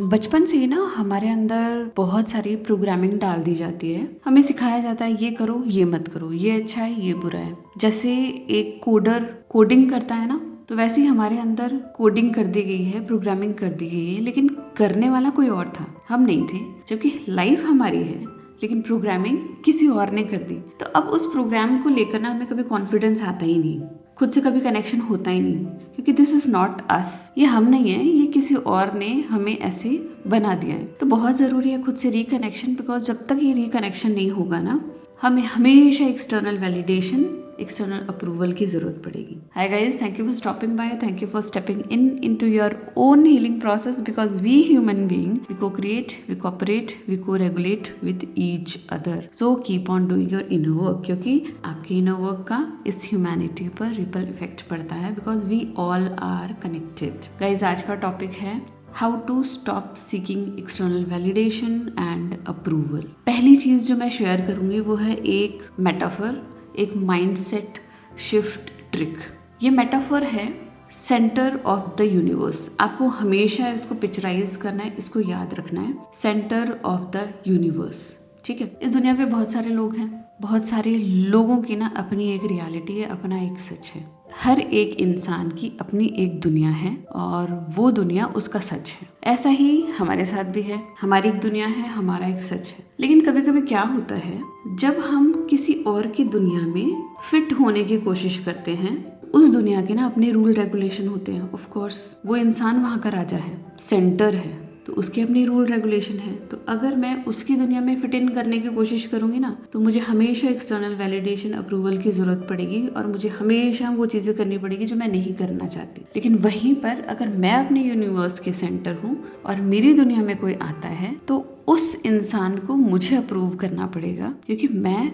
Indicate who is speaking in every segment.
Speaker 1: बचपन से ही ना हमारे अंदर बहुत सारी प्रोग्रामिंग डाल दी जाती है। हमें सिखाया जाता है ये करो, ये मत करो, ये अच्छा है, ये बुरा है। जैसे एक कोडर कोडिंग करता है ना, तो वैसे ही हमारे अंदर कोडिंग कर दी गई है, प्रोग्रामिंग कर दी गई है, लेकिन करने वाला कोई और था, हम नहीं थे। जबकि लाइफ हमारी है, लेकिन प्रोग्रामिंग किसी और ने कर दी। तो अब उस प्रोग्राम को लेकर ना हमें कभी कॉन्फिडेंस आता ही नहीं, खुद से कभी कनेक्शन होता ही नहीं, क्योंकि दिस इज नॉट अस, ये हम नहीं है, ये किसी और ने हमें ऐसे बना दिया है। तो बहुत ज़रूरी है खुद से रिकनेक्शन, बिकॉज जब तक ये रिकनेक्शन नहीं होगा ना, हमें हमेशा एक्सटर्नल वैलिडेशन, एक्सटर्नल अप्रूवल की जरूरत पड़ेगी। Hi guys, thank you for stopping by, thank you for stepping into your own healing process, because we human being, we cocreate, we cooperate, we coregulate with each other. So keep on doing your inner work, क्योंकि आपके inner work का इस humanity पर ripple effect पड़ता है, because we all are connected. Guys, आज का topic है how to stop seeking external validation and approval. पहली चीज जो मैं शेयर करूंगी वो है एक मेटाफर, एक माइंडसेट शिफ्ट ट्रिक। ये मेटाफर है सेंटर ऑफ द यूनिवर्स। आपको हमेशा इसको पिक्चराइज करना है, इसको याद रखना है, सेंटर ऑफ द यूनिवर्स। ठीक है, इस दुनिया पे बहुत सारे लोग हैं, बहुत सारे लोगों की ना अपनी एक रियलिटी है, अपना एक सच है। हर एक इंसान की अपनी एक दुनिया है और वो दुनिया उसका सच है। ऐसा ही हमारे साथ भी है, हमारी एक दुनिया है, हमारा एक सच है। लेकिन कभी कभी क्या होता है, जब हम किसी और की दुनिया में फिट होने की कोशिश करते हैं, उस दुनिया के ना अपने रूल रेगुलेशन होते हैं। ऑफ कोर्स वो इंसान वहाँ का राजा है, सेंटर है, तो उसके अपनी रूल रेगुलेशन है। तो अगर मैं उसकी दुनिया में फिट इन करने की कोशिश करूंगी ना, तो मुझे हमेशा एक्सटर्नल वैलिडेशन, अप्रूवल की जरूरत पड़ेगी और मुझे हमेशा वो चीजें करनी पड़ेगी जो मैं नहीं करना चाहती। लेकिन वहीं पर अगर मैं अपने यूनिवर्स के सेंटर हूँ और मेरी दुनिया में कोई आता है, तो उस इंसान को मुझे अप्रूव करना पड़ेगा, क्योंकि मैं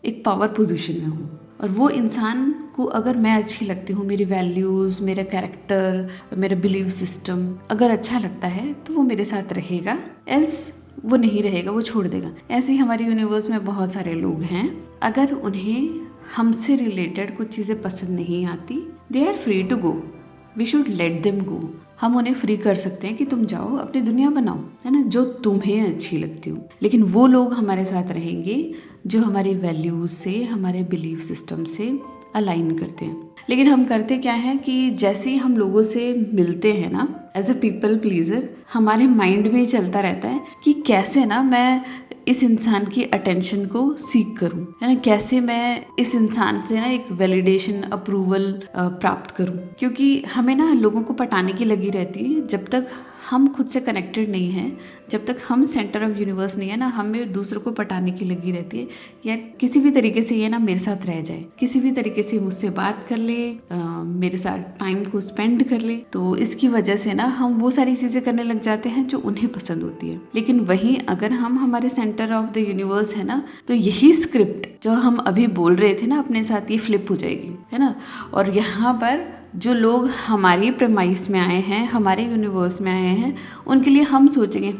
Speaker 1: एक पावर पोजिशन में हूँ। और वो इंसान को अगर मैं अच्छी लगती हूँ, मेरी वैल्यूज़, मेरा कैरेक्टर, मेरा बिलीव सिस्टम अगर अच्छा लगता है, तो वो मेरे साथ रहेगा, एल्स वो नहीं रहेगा, वो छोड़ देगा। ऐसे ही हमारे यूनिवर्स में बहुत सारे लोग हैं, अगर उन्हें हमसे रिलेटेड कुछ चीज़ें पसंद नहीं आती, they are free to go, we should let them go. हम उन्हें फ्री कर सकते हैं कि तुम जाओ, अपनी दुनिया बनाओ, है ना, जो तुम्हें अच्छी लगती हो। लेकिन वो लोग हमारे साथ रहेंगे जो हमारी वैल्यूज से, हमारे बिलीफ सिस्टम से अलाइन करते हैं। लेकिन हम करते क्या है कि जैसे ही हम लोगों से मिलते हैं ना, एज अ पीपल प्लीजर, हमारे माइंड में चलता रहता है कि कैसे ना मैं इस इंसान की अटेंशन को सीख करूं, है ना, कैसे मैं इस इंसान से ना एक वैलिडेशन, अप्रूवल प्राप्त करूं। क्योंकि हमें ना लोगों को पटाने की लगी रहती है। जब तक हम खुद से कनेक्टेड नहीं हैं, जब तक हम सेंटर ऑफ यूनिवर्स नहीं है ना, हमें दूसरों को पटाने की लगी रहती है, यार किसी भी तरीके से ये ना मेरे साथ रह जाए, किसी भी तरीके से मुझसे बात कर ले, मेरे साथ टाइम को स्पेंड कर ले। तो इसकी वजह से ना हम वो सारी चीज़ें करने लग जाते हैं जो उन्हें पसंद होती है। लेकिन वहीं अगर हम हमारे सेंटर ऑफ द यूनिवर्स है ना, तो यही स्क्रिप्ट जो हम अभी बोल रहे थे ना अपने साथ, ये फ्लिप हो जाएगी, है ना। और यहाँ पर जो लोग हमारी प्रेमाइस में आए हैं, हमारे यूनिवर्स में आए हैं, उनके लिए हम सोचेंगे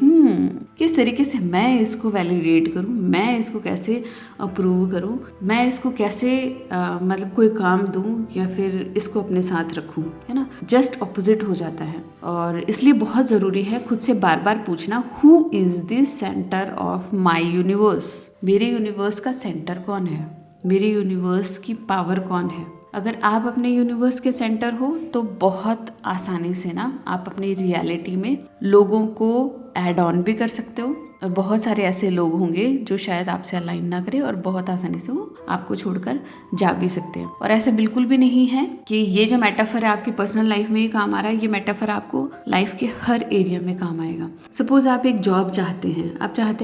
Speaker 1: किस तरीके से मैं इसको वैलिडेट करूं, मैं इसको कैसे अप्रूव करूं, मैं इसको कैसे मतलब कोई काम दूं या फिर इसको अपने साथ रखूं, है ना। जस्ट ऑपोजिट हो जाता है। और इसलिए बहुत ज़रूरी है खुद से बार बार पूछना, who is the centre of my universe. मेरे यूनिवर्स का सेंटर कौन है, मेरे यूनिवर्स की पावर कौन है। अगर आप अपने यूनिवर्स के सेंटर हो, तो बहुत आसानी से ना आप अपनी रियलिटी में लोगों को ऐड ऑन भी कर सकते हो। और बहुत सारे ऐसे लोग होंगे जो शायद आपसे अलाइन ना करें और बहुत आसानी से वो आपको छोड़कर जा भी सकते हैं। और ऐसा बिल्कुल भी नहीं है कि ये जो मेटाफर है आपकी पर्सनल लाइफ में ही काम आ रहा है, ये मेटाफर आपको लाइफ के हर एरिया में काम आएगा। सपोज आप एक जॉब चाहते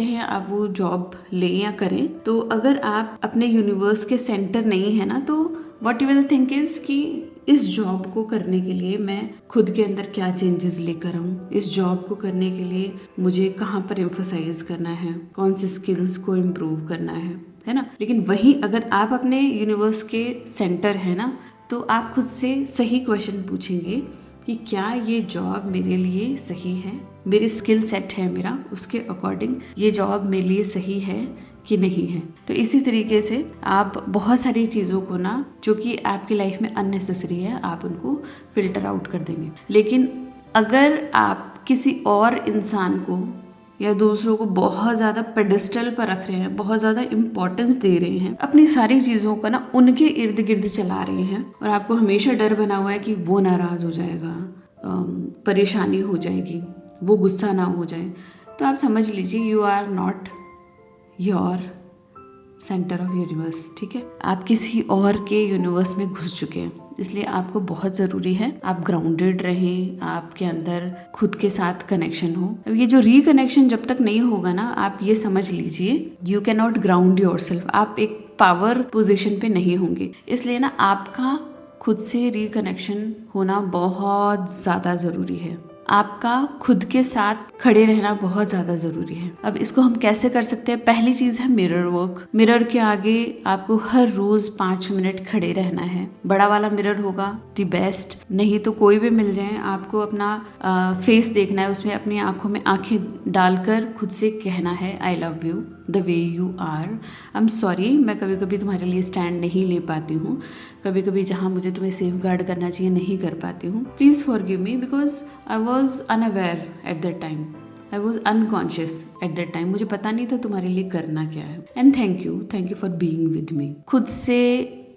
Speaker 1: हैं, आप वो जॉब लें या करें, तो अगर आप अपने यूनिवर्स के सेंटर नहीं है ना, तो what you will think is कि इस जॉब को करने के लिए मैं खुद के अंदर क्या चेंजेस लेकर आऊँ, इस जॉब को करने के लिए मुझे कहाँ पर एम्फोसाइज करना है, कौन से स्किल्स को इम्प्रूव करना है ना। लेकिन वहीं अगर आप अपने यूनिवर्स के सेंटर है ना, तो आप खुद से सही क्वेश्चन पूछेंगे कि क्या ये जॉब मेरे लिए सही है, मेरी स्किल सेट है मेरा, उसके अकॉर्डिंग ये जॉब मेरे लिए सही है कि नहीं है। तो इसी तरीके से आप बहुत सारी चीज़ों को ना, जो कि आपकी लाइफ में अननेसेसरी है, आप उनको फिल्टर आउट कर देंगे। लेकिन अगर आप किसी और इंसान को या दूसरों को बहुत ज़्यादा पेडिस्टल पर रख रहे हैं, बहुत ज़्यादा इम्पोर्टेंस दे रहे हैं, अपनी सारी चीज़ों को ना उनके इर्द गिर्द चला रहे हैं, और आपको हमेशा डर बना हुआ है कि वो नाराज़ हो जाएगा, परेशानी हो जाएगी, वो गुस्सा ना हो जाए, तो आप समझ लीजिए you are not your centre of universe. ठीक है, आप किसी और के यूनिवर्स में घुस चुके हैं, इसलिए आपको बहुत ज़रूरी है आप ग्राउंडेड रहें, आपके अंदर खुद के साथ कनेक्शन हो। अब ये जो रिकनेक्शन जब तक नहीं होगा ना, आप ये समझ लीजिए you can not ground yourself, आप एक पावर पोजीशन पे नहीं होंगे। इसलिए ना आपका खुद से रिकनेक्शन होना बहुत ज़्यादा ज़रूरी है, आपका खुद के साथ खड़े रहना बहुत ज़्यादा ज़रूरी है। अब इसको हम कैसे कर सकते हैं? पहली चीज़ है मिरर वर्क। मिरर के आगे आपको हर रोज़ 5 मिनट खड़े रहना है। बड़ा वाला मिरर होगा दी बेस्ट, नहीं तो कोई भी मिल जाए, आपको अपना फेस देखना है, उसमें अपनी आंखों में आंखें डालकर खुद से कहना है I love you the way you are. I am sorry, मैं कभी कभी तुम्हारे लिए स्टैंड नहीं ले पाती हूँ, कभी कभी जहाँ मुझे तुम्हें सेफ गार्ड करना चाहिए नहीं कर पाती हूँ। Please forgive me because I was unaware at that time, I was unconscious at that time, मुझे पता नहीं था तुम्हारे लिए करना क्या है। And thank you for being with me. खुद से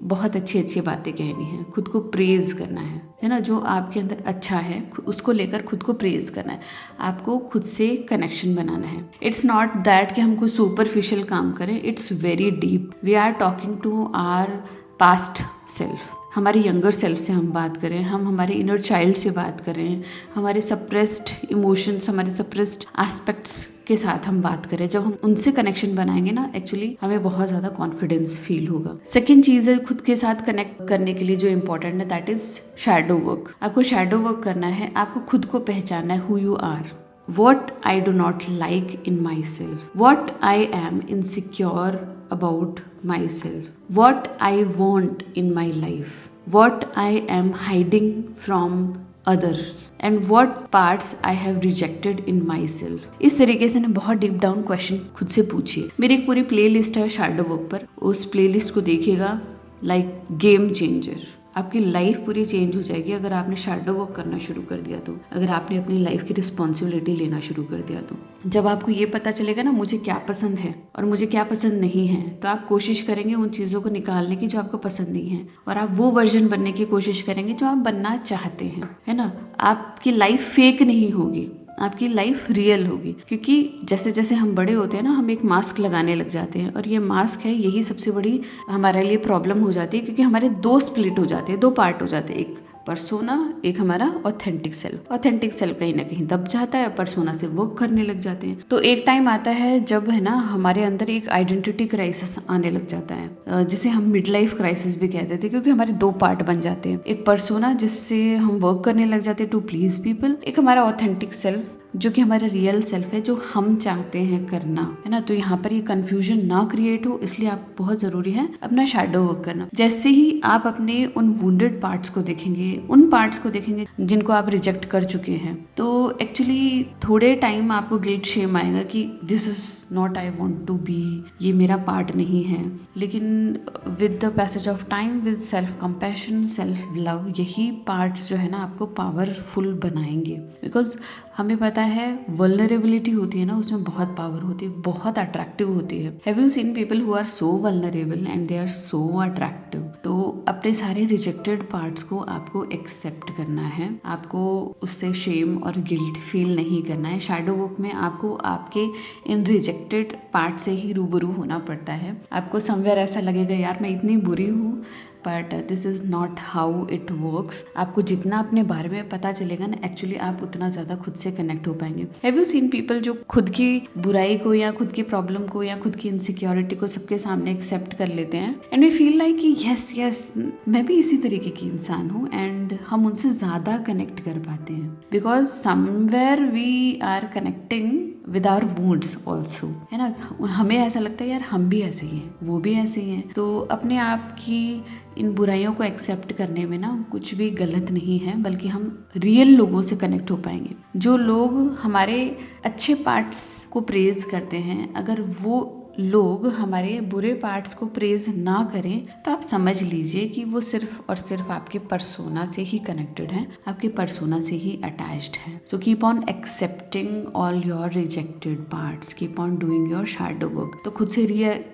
Speaker 1: बहुत अच्छी अच्छी बातें कहनी है, खुद को प्रेज करना है ना, जो आपके अंदर अच्छा है उसको लेकर खुद को प्रेज करना है, आपको खुद से कनेक्शन बनाना है। इट्स नॉट दैट कि हम कोई सुपरफिशियल काम करें, it's very deep. We are talking to our past self, हमारे यंगर सेल्फ से हम बात करें, हम हमारे इनर चाइल्ड से बात करें, हमारे सप्रेस्ड इमोशंस, हमारे सप्रेस्ड एस्पेक्ट्स के साथ हम बात करें। जब हम उनसे कनेक्शन बनाएंगे ना, एक्चुअली हमें बहुत ज़्यादा कॉन्फिडेंस फील होगा। सेकेंड चीज़ है खुद के साथ कनेक्ट करने के लिए जो इम्पोर्टेंट है, दैट इज शैडो वर्क। आपको शैडो वर्क करना है, आपको खुद को पहचानना है, who you are, what I do not like in myself, what I am insecure about myself, what I want in my life, what I am hiding from others and what parts I have rejected in myself। इस तरीके से ना बहुत deep down question खुद से पूछिए। मेरी एक पूरी प्ले लिस्ट है शैडो वर्क पर, उस प्ले लिस्ट को देखिएगा, लाइक गेम चेंजर। आपकी लाइफ पूरी चेंज हो जाएगी अगर आपने शैडो वर्क करना शुरू कर दिया तो, अगर आपने अपनी लाइफ की रिस्पॉन्सिबिलिटी लेना शुरू कर दिया तो। जब आपको ये पता चलेगा ना मुझे क्या पसंद है और मुझे क्या पसंद नहीं है, तो आप कोशिश करेंगे उन चीज़ों को निकालने की जो आपको पसंद नहीं है, और आप वो वर्जन बनने की कोशिश करेंगे जो आप बनना चाहते हैं, है ना। आपकी लाइफ फेक नहीं होगी, आपकी लाइफ रियल होगी, क्योंकि जैसे जैसे हम बड़े होते हैं ना, हम एक मास्क लगाने लग जाते हैं, और ये मास्क है, यही सबसे बड़ी हमारे लिए प्रॉब्लम हो जाती है, क्योंकि हमारे दो स्प्लिट हो जाते हैं, दो पार्ट हो जाते हैं, एक पर्सोना, एक हमारा ऑथेंटिक सेल्फ। ऑथेंटिक सेल्फ कहीं ना कहीं दब जाता है, पर्सोना से वर्क करने लग जाते हैं। तो एक टाइम आता है जब है ना हमारे अंदर एक आइडेंटिटी क्राइसिस आने लग जाता है, जिसे हम मिड लाइफ क्राइसिस भी कहते थे, क्योंकि हमारे दो पार्ट बन जाते हैं, एक पर्सोना जिससे हम वर्क करने लग जाते हैं टू प्लीज पीपल, एक हमारा ऑथेंटिक सेल्फ जो कि हमारा रियल सेल्फ है, जो हम चाहते हैं करना, है ना। तो यहाँ पर ये कंफ्यूजन ना क्रिएट हो, इसलिए आप बहुत जरूरी है अपना शैडो वर्क करना। जैसे ही आप अपने उन वुंडेड पार्ट्स को देखेंगे, उन पार्ट्स को देखेंगे जिनको आप रिजेक्ट कर चुके हैं, तो एक्चुअली थोड़े टाइम आपको गिल्ट शेम आएगा कि this is not I want to be, ये मेरा पार्ट नहीं है। लेकिन with the passage of time, with self compassion, self love, यही पार्ट्स जो है ना आपको पावरफुल बनाएंगे। बिकॉज हमें पता है वल्नरेबिलिटी होती है ना, उसमें बहुत पावर होती है, बहुत अट्रैक्टिव होती है। Have you seen people who are so vulnerable and they are so attractive. तो अपने सारे रिजेक्टेड पार्ट्स को आपको एक्सेप्ट करना है, आपको उससे शेम और गिल्ट फील नहीं करना है। शैडो वर्क में आपको आपके इन रिजेक्टेड पार्ट से ही रूबरू होना पड़ता है। आपको समवेयर ऐसा लगेगा यार मैं इतनी बुरी हूँ, but this is not how it works. आपको जितना अपने बारे में पता चलेगा ना, एक्चुअली आप उतना ज़्यादा खुद से कनेक्ट हो पाएंगे। हैव यू सीन पीपल जो खुद की बुराई को या खुद की प्रॉब्लम को या खुद की इनसिक्योरिटी को सबके सामने एक्सेप्ट कर लेते हैं, एंड वी फील लाइक कि यस मैं भी इसी तरीके की इंसान हूँ, एंड हम उनसे ज़्यादा कनेक्ट कर पाते हैं, because somewhere we are connecting with our wounds also, है ना। हमें ऐसा लगता है यार हम भी ऐसे ही हैं, वो भी ऐसे ही हैं। तो अपने आप की इन बुराइयों को एक्सेप्ट करने में ना कुछ भी गलत नहीं है, बल्कि हम रियल लोगों से कनेक्ट हो पाएंगे। जो लोग हमारे अच्छे पार्ट्स को प्रेज करते हैं, अगर वो लोग हमारे बुरे पार्ट्स को प्रेज ना करें तो आप समझ लीजिए कि वो सिर्फ और सिर्फ आपके पर्सोना से ही कनेक्टेड हैं, आपके पर्सोना से ही अटैच्ड हैं। सो keep on accepting all your rejected parts, keep on doing your shadow work. तो खुद से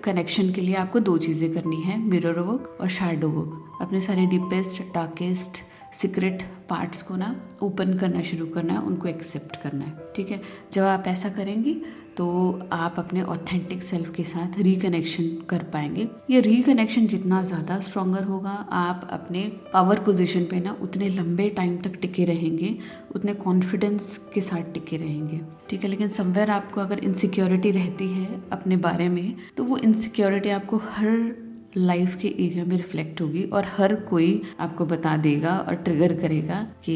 Speaker 1: कनेक्शन के लिए आपको 2 चीज़ें करनी है, मिरर वर्क और शैडो वर्क। अपने सारे डीपेस्ट, डार्केस्ट, सीक्रेट पार्ट्स को ना ओपन करना शुरू करना है, उनको एक्सेप्ट करना है, ठीक है। जब आप ऐसा करेंगे तो आप अपने ऑथेंटिक सेल्फ के साथ रिकनेक्शन कर पाएंगे। ये रिकनेक्शन जितना ज़्यादा स्ट्रॉन्गर होगा, आप अपने पावर पोजीशन पे ना उतने लंबे टाइम तक टिके रहेंगे, उतने कॉन्फिडेंस के साथ टिके रहेंगे, ठीक है। लेकिन समवेयर आपको अगर इनसिक्योरिटी रहती है अपने बारे में, तो वो इनसिक्योरिटी आपको हर लाइफ के एरिया में रिफ्लेक्ट होगी और हर कोई आपको बता देगा और ट्रिगर करेगा कि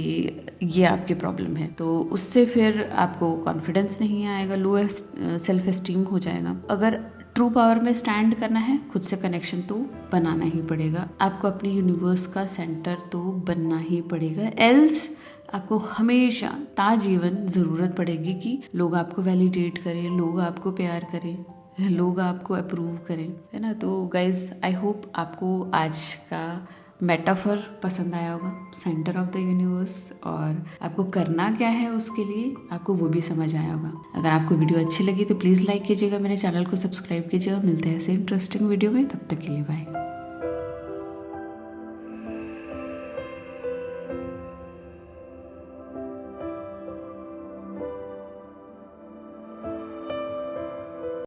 Speaker 1: ये आपकी प्रॉब्लम है। तो उससे फिर आपको कॉन्फिडेंस नहीं आएगा, लो सेल्फ एस्टीम हो जाएगा। अगर ट्रू पावर में स्टैंड करना है, खुद से कनेक्शन तो बनाना ही पड़ेगा। आपको अपनी यूनिवर्स का सेंटर तो बनना ही पड़ेगा, एल्स आपको हमेशा ताजीवन ज़रूरत पड़ेगी कि लोग आपको वैलिडेट करें, लोग आपको प्यार करें, लोग आपको अप्रूव करें, है ना। तो गाइज आई होप आपको आज का मेटाफर पसंद आया होगा, सेंटर ऑफ द यूनिवर्स, और आपको करना क्या है उसके लिए आपको वो भी समझ आया होगा। अगर आपको वीडियो अच्छी लगी तो प्लीज़ लाइक कीजिएगा, मेरे चैनल को सब्सक्राइब कीजिएगा। मिलते हैं ऐसे इंटरेस्टिंग वीडियो में, तब तक के लिए बाय।